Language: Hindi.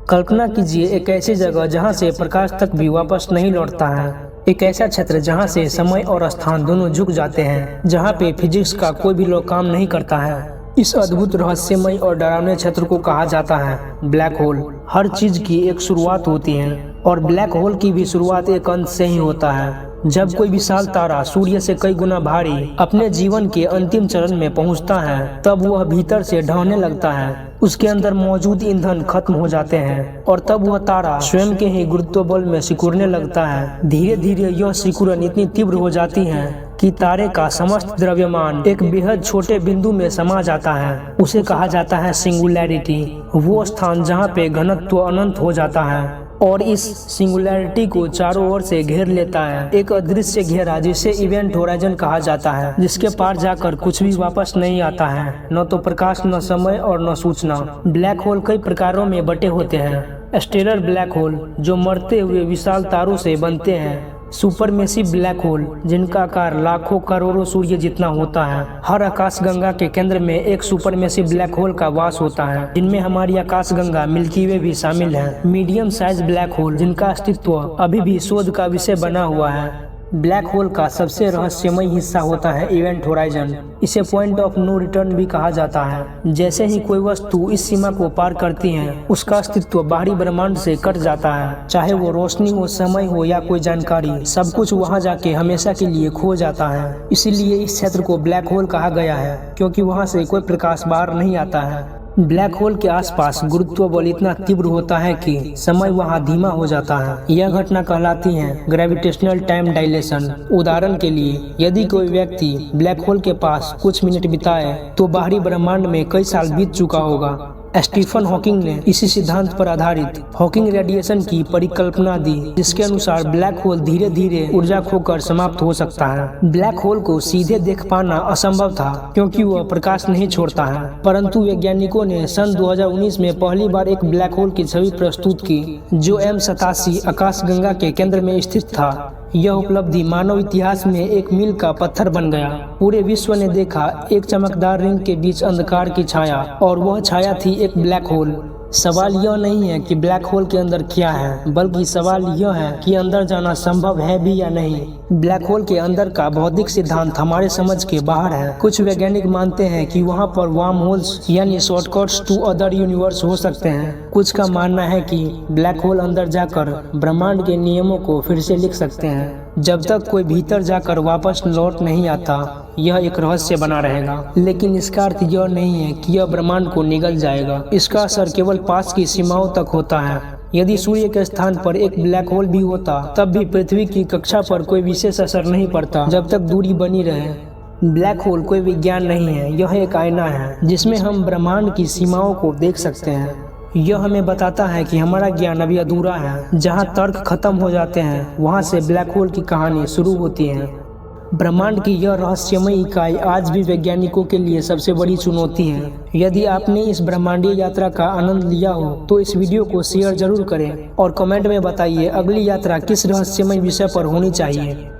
कल्पना कीजिए एक ऐसी जगह जहां से प्रकाश तक भी वापस नहीं लौटता है। एक ऐसा क्षेत्र जहां से समय और स्थान दोनों झुक जाते हैं, जहां पे फिजिक्स का कोई भी लॉ काम नहीं करता है। इस अद्भुत रहस्यमय और डरावने क्षेत्र को कहा जाता है ब्लैक होल। हर चीज की एक शुरुआत होती है और ब्लैक होल की भी शुरुआत एक अंत से ही होता है। जब कोई विशाल तारा सूर्य से कई गुना भारी अपने जीवन के अंतिम चरण में पहुंचता है, तब वह भीतर से ढहने लगता है। उसके अंदर मौजूद ईंधन खत्म हो जाते हैं और तब वह तारा स्वयं के ही गुरुत्व बल में सिकुड़ने लगता है। धीरे धीरे यह सिकुड़न इतनी तीव्र हो जाती है कि तारे का समस्त द्रव्यमान एक बेहद छोटे बिंदु में समा जाता है। उसे कहा जाता है सिंगुलैरिटी, वो स्थान जहाँ पे घनत्व अनंत हो जाता है और इस सिंगुलैरिटी को चारों ओर से घेर लेता है। एक अदृश्य घेरा जिसे इवेंट होराइजन कहा जाता है, जिसके पार जाकर कुछ भी वापस नहीं आता है, न तो प्रकाश, न समय और न सूचना। ब्लैक होल कई प्रकारों में बटे होते हैं। स्टेलर ब्लैक होल जो मरते हुए विशाल तारों से बनते हैं। सुपरमेसिव ब्लैक होल जिनका आकार लाखों करोड़ों सूर्य जितना होता है। हर आकाशगंगा के केंद्र में एक सुपरमेसिव ब्लैक होल का वास होता है, जिनमें हमारी आकाशगंगा मिल्की वे भी शामिल है। मीडियम साइज ब्लैक होल जिनका अस्तित्व अभी भी शोध का विषय बना हुआ है। ब्लैक होल का सबसे रहस्यमय हिस्सा होता है इवेंट होराइजन। इसे पॉइंट ऑफ नो रिटर्न भी कहा जाता है। जैसे ही कोई वस्तु इस सीमा को पार करती है, उसका अस्तित्व बाहरी ब्रह्मांड से कट जाता है। चाहे वो रोशनी हो, समय हो या कोई जानकारी, सब कुछ वहां जाके हमेशा के लिए खो जाता है। इसीलिए इस क्षेत्र को ब्लैक होल कहा गया है, क्योंकि वहां से कोई प्रकाश बाहर नहीं आता है। ब्लैक होल के आसपास गुरुत्व बल इतना तीव्र होता है कि समय वहां धीमा हो जाता है। यह घटना कहलाती है ग्रेविटेशनल टाइम डायलेशन। उदाहरण के लिए, यदि कोई व्यक्ति ब्लैक होल के पास कुछ मिनट बिताए तो बाहरी ब्रह्मांड में कई साल बीत चुका होगा। स्टीफन हॉकिंग ने इसी सिद्धांत पर आधारित हॉकिंग रेडिएशन की परिकल्पना दी, जिसके अनुसार ब्लैक होल धीरे धीरे ऊर्जा खोकर समाप्त हो सकता है। ब्लैक होल को सीधे देख पाना असंभव था, क्योंकि वह प्रकाश नहीं छोड़ता है। परंतु वैज्ञानिकों ने सन 2019 में पहली बार एक ब्लैक होल की छवि प्रस्तुत की, जो M87 आकाशगंगा के केंद्र में स्थित था। यह उपलब्धि मानव इतिहास में एक मील का पत्थर बन गया। पूरे विश्व ने देखा एक चमकदार रिंग के बीच अंधकार की छाया, और वह छाया थी एक ब्लैक होल। सवाल यह नहीं है कि ब्लैक होल के अंदर क्या है, बल्कि सवाल यह है कि अंदर जाना संभव है भी या नहीं। ब्लैक होल के अंदर का भौतिक सिद्धांत हमारे समझ के बाहर है। कुछ वैज्ञानिक मानते हैं कि वहां पर वार्म होल्स यानी शॉर्टकट्स टू अदर यूनिवर्स हो सकते हैं। कुछ का मानना है कि ब्लैक होल अंदर जाकर ब्रह्मांड के नियमों को फिर से लिख सकते हैं। जब तक कोई भीतर जाकर वापस लौट नहीं आता, यह एक रहस्य बना रहेगा। लेकिन इसका अर्थ यह नहीं है कि यह ब्रह्मांड को निगल जाएगा। इसका असर केवल पास की सीमाओं तक होता है। यदि सूर्य के स्थान पर एक ब्लैक होल भी होता, तब भी पृथ्वी की कक्षा पर कोई विशेष असर नहीं पड़ता, जब तक दूरी बनी रहे। ब्लैक होल कोई विज्ञान नहीं है, यह एक आईना है जिसमें हम ब्रह्मांड की सीमाओं को देख सकते हैं। यह हमें बताता है कि हमारा ज्ञान अभी अधूरा है। जहाँ तर्क खत्म हो जाते हैं, वहाँ से ब्लैक होल की कहानी शुरू होती है। ब्रह्मांड की यह रहस्यमय इकाई आज भी वैज्ञानिकों के लिए सबसे बड़ी चुनौती है। यदि आपने इस ब्रह्मांडीय यात्रा का आनंद लिया हो तो इस वीडियो को शेयर जरूर करें और कमेंट में बताइए अगली यात्रा किस रहस्यमय विषय पर होनी चाहिए।